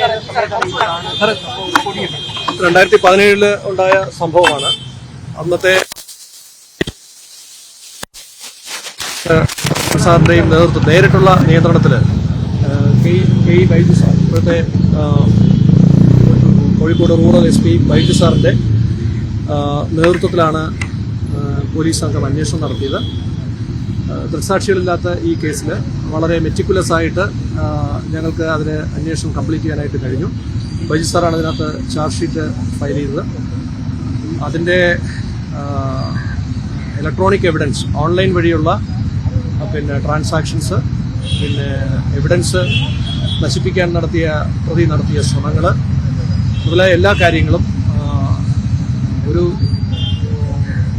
2017 ഉണ്ടായ സംഭവമാണ്. അന്നത്തെ സാറിന്റെയും നേതൃത്വം നേരിട്ടുള്ള നിയന്ത്രണത്തിൽ കെ ബൈജു സാർ, ഇപ്പോഴത്തെ കോഴിക്കോട് റൂറൽ SP ബൈജു സാറിന്റെ നേതൃത്വത്തിലാണ് പോലീസ് സംഘം അന്വേഷണം നടത്തിയത്. ദൃക്സാക്ഷികളില്ലാത്ത ഈ കേസിൽ വളരെ മെറ്റിക്കുലസ് ആയിട്ട് ഞങ്ങൾക്ക് അതിന് അന്വേഷണം കംപ്ലീറ്റ് ചെയ്യാനായിട്ട് കഴിഞ്ഞു. ബൈജു സാറാണ് അതിനകത്ത് ചാർജ് ഷീറ്റ് ഫയൽ ചെയ്തത്. അതിൻ്റെ ഇലക്ട്രോണിക് എവിഡൻസ്, ഓൺലൈൻ വഴിയുള്ള ട്രാൻസാക്ഷൻസ്, എവിഡൻസ് നശിപ്പിക്കാൻ പ്രതി നടത്തിയ ശ്രമങ്ങൾ മുതലായ എല്ലാ കാര്യങ്ങളും ഒരു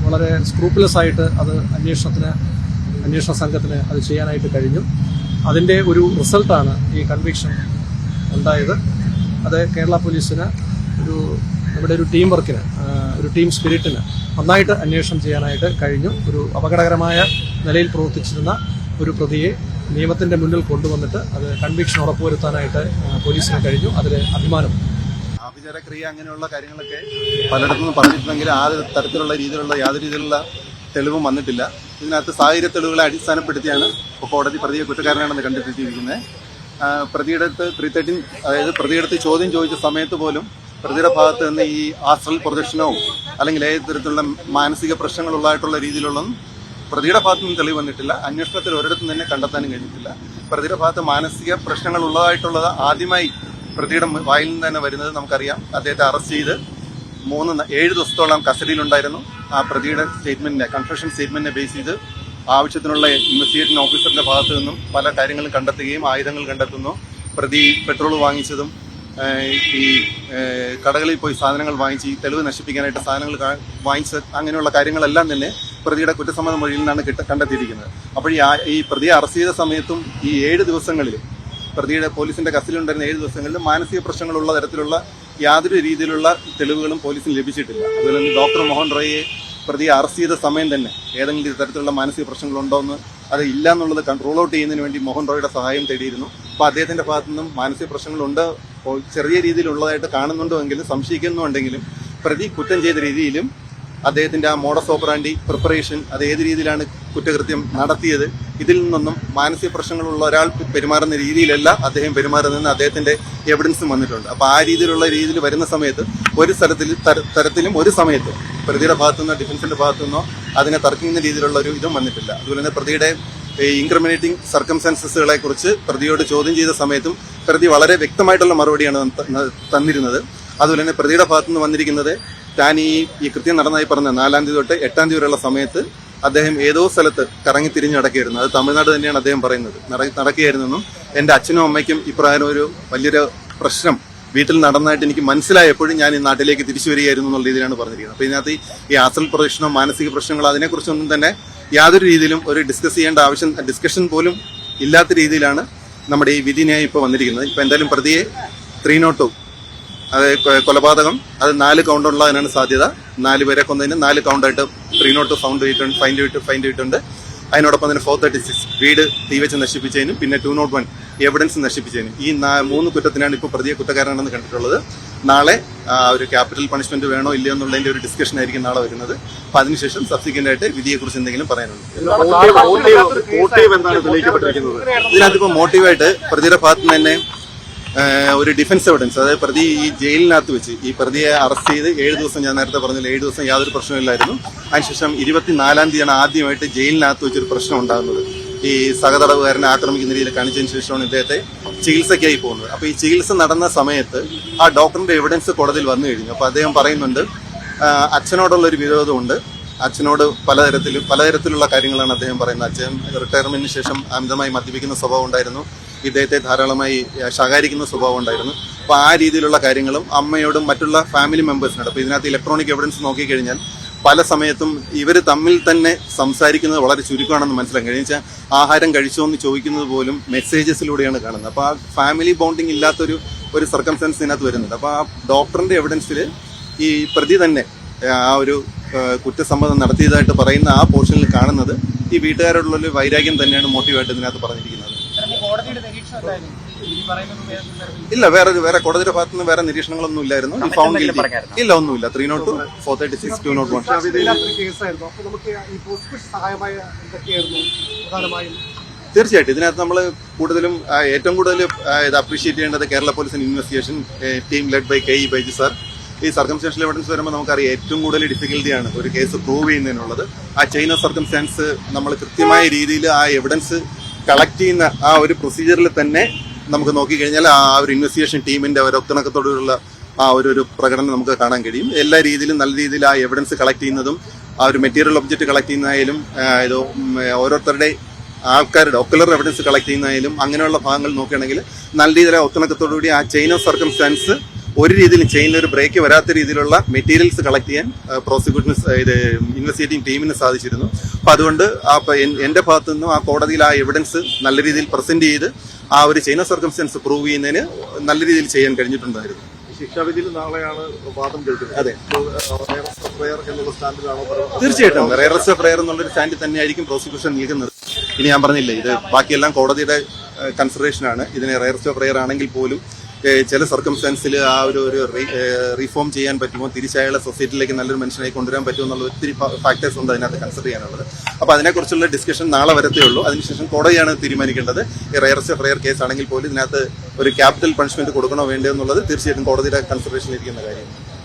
വളരെ സ്ക്രൂപ്പുലസ് ആയിട്ട് അത് അന്വേഷണ സംഘത്തിന് അത് ചെയ്യാനായിട്ട് കഴിഞ്ഞു. അതിൻ്റെ ഒരു റിസൾട്ടാണ് ഈ കൺവിക്ഷൻ ഉണ്ടായത്. അത് കേരള പോലീസിന് നമ്മുടെ ഒരു ടീം വർക്കിന്, ഒരു ടീം സ്പിരിറ്റിന് നന്നായിട്ട് അന്വേഷണം ചെയ്യാനായിട്ട് കഴിഞ്ഞു. ഒരു അപകടകരമായ നിലയിൽ പ്രവർത്തിച്ചിരുന്ന ഒരു പ്രതിയെ നിയമത്തിൻ്റെ മുന്നിൽ കൊണ്ടുവന്നിട്ട് അത് കൺവിക്ഷൻ ഉറപ്പുവരുത്താനായിട്ട് പോലീസിന് കഴിഞ്ഞു. അതിൽ അഭിമാനം. ആഭിചാരക്രിയ അങ്ങനെയുള്ള കാര്യങ്ങളൊക്കെ പലയിടത്തുനിന്നും പറഞ്ഞിട്ടുണ്ടെങ്കിൽ യാതൊരു രീതിയിലുള്ള തെളിവും വന്നിട്ടില്ല. ഇതിനകത്ത് സാഹചര്യ തെളിവുകളെ അടിസ്ഥാനപ്പെടുത്തിയാണ് കോടതി പ്രതിയെ കുറ്റക്കാരനാണെന്ന് കണ്ടെത്തിയിരിക്കുന്നത്. പ്രതിയുടെ 313, അതായത് പ്രതിയെടുത്ത് ചോദ്യം ചോദിച്ച സമയത്ത് പോലും പ്രതിയുടെ ഭാഗത്ത് നിന്ന് ഈ ആസ്ട്രൽ പ്രൊജക്ഷനോ അല്ലെങ്കിൽ ഏത് തരത്തിലുള്ള മാനസിക പ്രശ്നങ്ങളുള്ളതായിട്ടുള്ള രീതിയിലുള്ളതും പ്രതിയുടെ ഭാഗത്തു നിന്ന് തെളിവ് വന്നിട്ടില്ല. അന്വേഷണത്തിൽ ഒരിടത്തും തന്നെ കണ്ടെത്താനും കഴിഞ്ഞിട്ടില്ല. പ്രതിയുടെ ഭാഗത്ത് മാനസിക പ്രശ്നങ്ങൾ ഉള്ളതായിട്ടുള്ളത് ആദ്യമായി പ്രതിയുടെ വായിൽ നിന്ന് തന്നെ വരുന്നത് നമുക്കറിയാം. അദ്ദേഹത്തെ അറസ്റ്റ് ചെയ്ത് 7 ദിവസത്തോളം കസ്റ്റഡിയിലുണ്ടായിരുന്നു. ആ പ്രതിയുടെ കൺഫെഷൻ സ്റ്റേറ്റ്മെന്റിനെ ബേസ് ചെയ്ത് ആവശ്യത്തിനുള്ള ഇൻവെസ്റ്റിഗേഷൻ ഓഫീസറിന്റെ ഭാഗത്തു നിന്നും പല കാര്യങ്ങളും കണ്ടെത്തുകയും ആയുധങ്ങൾ കണ്ടെത്തുന്നു. പ്രതി പെട്രോൾ വാങ്ങിച്ചതും ഈ കടകളിൽ പോയി സാധനങ്ങൾ വാങ്ങിച്ച് ഈ തെളിവ് നശിപ്പിക്കാനായിട്ട് സാധനങ്ങൾ വാങ്ങിച്ച അങ്ങനെയുള്ള കാര്യങ്ങളെല്ലാം തന്നെ പ്രതിയുടെ കുറ്റസമ്മത മൊഴിയിൽ നിന്നാണ് കണ്ടെത്തിയിരിക്കുന്നത്. അപ്പോൾ ഈ പ്രതിയെ അറസ്റ്റ് ചെയ്ത സമയത്തും ഈ 7 ദിവസങ്ങളിൽ പ്രതിയുടെ പോലീസിന്റെ കസ്റ്റഡിയിലുണ്ടായിരുന്ന 7 ദിവസങ്ങളിൽ മാനസിക പ്രശ്നങ്ങളുള്ള തരത്തിലുള്ള യാതൊരു രീതിയിലുള്ള തെളിവുകളും പോലീസിന് ലഭിച്ചിട്ടില്ല. അതുപോലെ തന്നെ ഡോക്ടർ മോഹൻ റോയിയെ പ്രതിയെ അറസ്റ്റ് ചെയ്ത സമയം തന്നെ ഏതെങ്കിലും തരത്തിലുള്ള മാനസിക പ്രശ്നങ്ങളുണ്ടോ എന്ന് അത് ഇല്ല എന്നുള്ളത് കൺട്രോൾ ഔട്ട് ചെയ്യുന്നതിന് വേണ്ടി മോഹൻ റോയിയുടെ സഹായം തേടിയിരുന്നു. അപ്പോൾ അദ്ദേഹത്തിന്റെ ഭാഗത്തു നിന്നും മാനസിക പ്രശ്നങ്ങളുണ്ട്, ചെറിയ രീതിയിലുള്ളതായിട്ട് കാണുന്നുണ്ടോ എങ്കിലും സംശയിക്കുന്നുണ്ടെങ്കിലും പ്രതി കുറ്റം ചെയ്ത രീതിയിലും അദ്ദേഹത്തിന്റെ ആ മോഡസ് ഓപ്പറാൻഡി പ്രിപ്പറേഷൻ, അത് ഏത് രീതിയിലാണ് കുറ്റകൃത്യം നടത്തിയത്, ഇതിൽ നിന്നൊന്നും മാനസിക പ്രശ്നങ്ങളുള്ള ഒരാൾ പെരുമാറുന്ന രീതിയിലല്ല അദ്ദേഹം പെരുമാറുന്നതെന്ന് അദ്ദേഹത്തിന്റെ എവിഡൻസും വന്നിട്ടുണ്ട്. അപ്പോൾ ആ രീതിയിൽ വരുന്ന സമയത്ത് ഒരു തരത്തിലും ഒരു സമയത്ത് പ്രതിയുടെ ഭാഗത്തുനിന്നോ ഡിഫൻസിന്റെ ഭാഗത്തുനിന്നോ അതിനെ തർക്കിക്കുന്ന രീതിയിലുള്ള ഒരു ഇതും വന്നിട്ടില്ല. അതുപോലെ തന്നെ പ്രതിയുടെ ഇൻക്രിമിനേറ്റിംഗ് സർക്കംസ്റ്റാൻസസുകളെ കുറിച്ച് പ്രതിയോട് ചോദ്യം ചെയ്ത സമയത്തും പ്രതി വളരെ വ്യക്തമായിട്ടുള്ള മറുപടിയാണ് തന്നിരുന്നത്. അതുപോലെ തന്നെ പ്രതിയുടെ ഭാഗത്തുനിന്ന് വന്നിരിക്കുന്നത് താൻ ഈ കൃത്യം നടന്നതായി പറഞ്ഞ 4-ാം തീയതി തൊട്ട് 8-ാം തീയതി വരെയുള്ള സമയത്ത് അദ്ദേഹം ഏതോ സ്ഥലത്ത് കറങ്ങി തിരിഞ്ഞ് നടക്കുകയായിരുന്നു. അത് തമിഴ്നാട് തന്നെയാണ് അദ്ദേഹം പറയുന്നത്. നടക്കുകയായിരുന്നെന്നും എൻ്റെ അച്ഛനും അമ്മയ്ക്കും ഇപ്രകാരം ഒരു വലിയൊരു പ്രശ്നം വീട്ടിൽ നടന്നതായിട്ട് എനിക്ക് മനസ്സിലായപ്പോഴും ഞാൻ ഈ നാട്ടിലേക്ക് തിരിച്ചു വരികയായിരുന്നു എന്നുള്ള രീതിയിലാണ് പറഞ്ഞിരിക്കുന്നത്. അപ്പോൾ ഇതിനകത്ത് ഈ ആസ്ട്രൽ പ്രൊജക്ഷനോ മാനസിക പ്രശ്നങ്ങളോ അതിനെക്കുറിച്ചൊന്നും തന്നെ യാതൊരു രീതിയിലും ഒരു ഡിസ്കഷൻ പോലും ഇല്ലാത്ത രീതിയിലാണ് നമ്മുടെ ഈ വിധിന്യായം ഇപ്പോൾ വന്നിരിക്കുന്നത്. ഇപ്പോൾ എന്തായാലും പ്രതിയെ 302, അതായത് കൊലപാതകം, അത് 4 കൗണ്ടുള്ളതിനാണ് സാധ്യത. 4 പേരെ കൊന്നതിന് 4 കൗണ്ടായിട്ട് 302 ഫൈൻഡ് ചെയ്തിട്ടുണ്ട്. അതിനോടൊപ്പം തന്നെ 436 വീട് തീവച്ച് നശിപ്പിച്ചതിനും പിന്നെ 201 എവിഡൻസ് നശിപ്പിച്ചതിനും ഈ 3 കുറ്റത്തിനാണ് ഇപ്പോൾ പ്രതിയെ കുറ്റക്കാരനാണെന്ന് കണ്ടിട്ടുള്ളത്. നാളെ ഒരു ക്യാപിറ്റൽ പണിഷ്മെന്റ് വേണോ ഇല്ലയോ എന്നുള്ളതിന്റെ ഒരു ഡിസ്കഷൻ ആയിരിക്കും നാളെ വരുന്നത്. അപ്പൊ അതിനുശേഷം സബ്സിക്വന്റ് ആയിട്ട് വിധിയെക്കുറിച്ച് എന്തെങ്കിലും പറയാനുണ്ട്. മോട്ടീവ് എന്താണ് തെളിയിക്കപ്പെട്ടിരിക്കുന്നത്? ഇതിനകത്തിപ്പോൾ മോട്ടീവായിട്ട് പ്രതിയുടെ ഭാഗത്ത് നിന്ന് തന്നെ ഒരു ഡിഫൻസ് എവിഡൻസ്, അതായത് പ്രതി ഈ ജയിലിനകത്ത് വെച്ച് ഈ പ്രതിയെ അറസ്റ്റ് ചെയ്ത് 7 ദിവസം, ഞാൻ നേരത്തെ പറഞ്ഞില്ല 7 ദിവസം യാതൊരു പ്രശ്നമില്ലായിരുന്നു. അതിനുശേഷം 24-ാം തീയതിയാണ് ആദ്യമായിട്ട് ജയിലിനകത്ത് വെച്ചൊരു പ്രശ്നം ഉണ്ടാകുന്നത്. ഈ സഹതടവുകാരനെ ആക്രമിക്കുന്ന രീതിയിൽ കാണിച്ചതിന് ശേഷമാണ് ഇദ്ദേഹത്തെ ചികിത്സയ്ക്കായി പോകുന്നത്. അപ്പോൾ ഈ ചികിത്സ നടന്ന സമയത്ത് ആ ഡോക്ടറിന്റെ എവിഡൻസ് കോടതിയിൽ വന്നു കഴിഞ്ഞു. അപ്പോൾ അദ്ദേഹം പറയുന്നുണ്ട് അച്ഛനോടുള്ളൊരു വിരോധമുണ്ട്, അച്ഛനോട് പലതരത്തിലുള്ള കാര്യങ്ങളാണ് അദ്ദേഹം പറയുന്നത്. അച്ഛൻ റിട്ടയർമെന്റിന് ശേഷം അമിതമായി മദ്യപിക്കുന്ന സ്വഭാവം ഉണ്ടായിരുന്നു, ഇദ്ദേഹത്തെ ധാരാളമായി ശകാരിക്കുന്ന സ്വഭാവം ഉണ്ടായിരുന്നു. അപ്പോൾ ആ രീതിയിലുള്ള കാര്യങ്ങളും അമ്മയോടും മറ്റുള്ള ഫാമിലി മെമ്പേഴ്സിനോട്, അപ്പോൾ ഇതിനകത്ത് ഇലക്ട്രോണിക് എവിഡൻസ് നോക്കിക്കഴിഞ്ഞാൽ പല സമയത്തും ഇവർ തമ്മിൽ തന്നെ സംസാരിക്കുന്നത് വളരെ ചുരുക്കമാണെന്ന് മനസ്സിലാക്കാൻ കഴിയും. വെച്ചാൽ ആഹാരം കഴിച്ചോ എന്ന് ചോദിക്കുന്നത് പോലും മെസ്സേജസിലൂടെയാണ് കാണുന്നത്. അപ്പോൾ ആ ഫാമിലി ബോണ്ടിങ് ഇല്ലാത്തൊരു സർക്കംസ്റ്റൻസ് ഇതിനകത്ത് വരുന്നുണ്ട്. അപ്പോൾ ആ ഡോക്ടറിന്റെ എവിഡൻസിൽ ഈ പ്രതി തന്നെ ആ ഒരു കുറ്റസമ്മതം നടത്തിയതായിട്ട് പറയുന്ന ആ പോർഷനിൽ കാണുന്നത് ഈ വീട്ടുകാരോടുള്ള വൈരാഗ്യം തന്നെയാണ് മോട്ടീവായിട്ട് ഇതിനകത്ത് പറഞ്ഞിരിക്കുന്നത്. ഇല്ല, വേറെ കോടതിയുടെ ഭാഗത്ത് നിന്ന് വേറെ നിരീക്ഷണങ്ങളൊന്നും ഇല്ലായിരുന്നു. ഈ ഫൗണ്ട് ഗിൽറ്റി ഇല്ല, ഒന്നുമില്ല. 302, 436, 201. തീർച്ചയായിട്ടും ഇതിനകത്ത് നമ്മൾ ഏറ്റവും കൂടുതൽ ഇത് അപ്രീഷിയേറ്റ് ചെയ്യേണ്ടത് കേരള പോലീസിന് investigation team led by K E Baiju sir. ഈ സർക്കംസ്റ്റാൻഷ്യൽ എവിഡൻസ് വരുമ്പോൾ നമുക്കറിയാം ഏറ്റവും കൂടുതൽ ഡിഫിക്കൽട്ടിയാണ് ഒരു കേസ് പ്രൂവ് ചെയ്യുന്നതിനുള്ളത്. ആ ചെയിൻ ഓഫ് സർക്കംസ്റ്റാൻസ് നമ്മൾ കൃത്യമായ രീതിയിൽ ആ എവിഡൻസ് കളക്ട് ചെയ്യുന്ന ആ ഒരു പ്രൊസീജിയറിൽ തന്നെ നമുക്ക് നോക്കിക്കഴിഞ്ഞാൽ ആ ഒരു ഇൻവെസ്റ്റിഗേഷൻ ടീമിന്റെ ഒരു ഒത്തിണക്കത്തോടുള്ള ആ ഒരു പ്രകടനം നമുക്ക് കാണാൻ കഴിയും. എല്ലാ രീതിയിലും നല്ല രീതിയിൽ ആ എവിഡൻസ് കളക്ട് ചെയ്യുന്നതും ആ ഒരു മെറ്റീരിയൽ ഒബ്ജക്റ്റ് കളക്ട് ചെയ്യുന്നതായാലും ഓരോരുത്തരുടെ ആൾക്കാരുടെ ഒക്കുലർ എവിഡൻസ് കളക്ട് ചെയ്യുന്നതായാലും അങ്ങനെയുള്ള ഭാഗങ്ങൾ നോക്കുകയാണെങ്കിൽ നല്ല രീതിയിൽ ഒത്തിണക്കത്തോടുകൂടി ആ ചെയിൻ ഓഫ് സർക്കംസ്റ്റാൻസ് ഒരു രീതിയിലും ചെയിനിൽ ഒരു ബ്രേക്ക് വരാത്ത രീതിയിലുള്ള മെറ്റീരിയൽസ് കളക്ട് ചെയ്യാൻ പ്രോസിക്യൂഷന് ഇൻവെസ്റ്റിഗേറ്റിംഗ് ടീമിന് സാധിച്ചിരുന്നു. അപ്പം അതുകൊണ്ട് എന്റെ ഭാഗത്തു നിന്നും ആ കോടതിയിൽ ആ എവിഡൻസ് നല്ല രീതിയിൽ പ്രസന്റ് ചെയ്ത് ആ ഒരു ചെയിൻ ഓഫ് സർക്കംസ്റ്റൻസ് പ്രൂവ് ചെയ്യുന്നതിന് നല്ല രീതിയിൽ ചെയ്യാൻ കഴിഞ്ഞിട്ടുണ്ടായിരുന്നു. ശിക്ഷാവിധിയിൽ നാളെയാണ് വാദം കേൾക്കുന്നത്. അതെ, പ്രയർ എന്നുള്ള സ്റ്റാൻഡിലാണോ? തീർച്ചയായിട്ടും റെയറസ്റ്റ് ഓഫ് പ്രയർ എന്നുള്ളൊരു സ്റ്റാൻഡിൽ തന്നെയായിരിക്കും പ്രോസിക്യൂഷൻ നിൽക്കുന്നത്. ഇനി ഞാൻ പറഞ്ഞില്ലേ, ഇത് ബാക്കിയെല്ലാം കോടതിയുടെ കൺസിഡറേഷനാണ്. ഇതിന് റെയറസ്റ്റ് ഓഫ് പ്രയർ ആണെങ്കിൽ പോലും ചില സർക്കംസ്റ്റാൻസിൽ ആ ഒരു റീഫോം ചെയ്യാൻ പറ്റുമോ, തിരിച്ചയാളെ സൊസൈറ്റിയിലേക്ക് നല്ലൊരു മനുഷ്യനായി കൊണ്ടുവരാൻ പറ്റുമോ എന്നുള്ള ഒത്തിരി ഫാക്ടേഴ്സ് ഉണ്ട് അതിനകത്ത് കൺസിഡർ ചെയ്യാനുള്ളത്. അപ്പോൾ അതിനെക്കുറിച്ചുള്ള ഡിസ്കഷൻ നാളെ വരത്തേ ഉള്ളൂ. അതിനുശേഷം കോടതിയാണ് തീരുമാനിക്കേണ്ടത്. ഈ റെയറസ്റ്റ് ഓഫ് പ്രയർ കേസ് ആണെങ്കിൽ പോലും ഇതിനകത്ത് ഒരു ക്യാപിറ്റൽ പണിഷ്മെന്റ് കൊടുക്കണോ വേണ്ടോ എന്നുള്ളത് തീർച്ചയായിട്ടും കോടതിയുടെ കൺസിഡറേഷനിലിരിക്കുന്ന കാര്യമാണ്.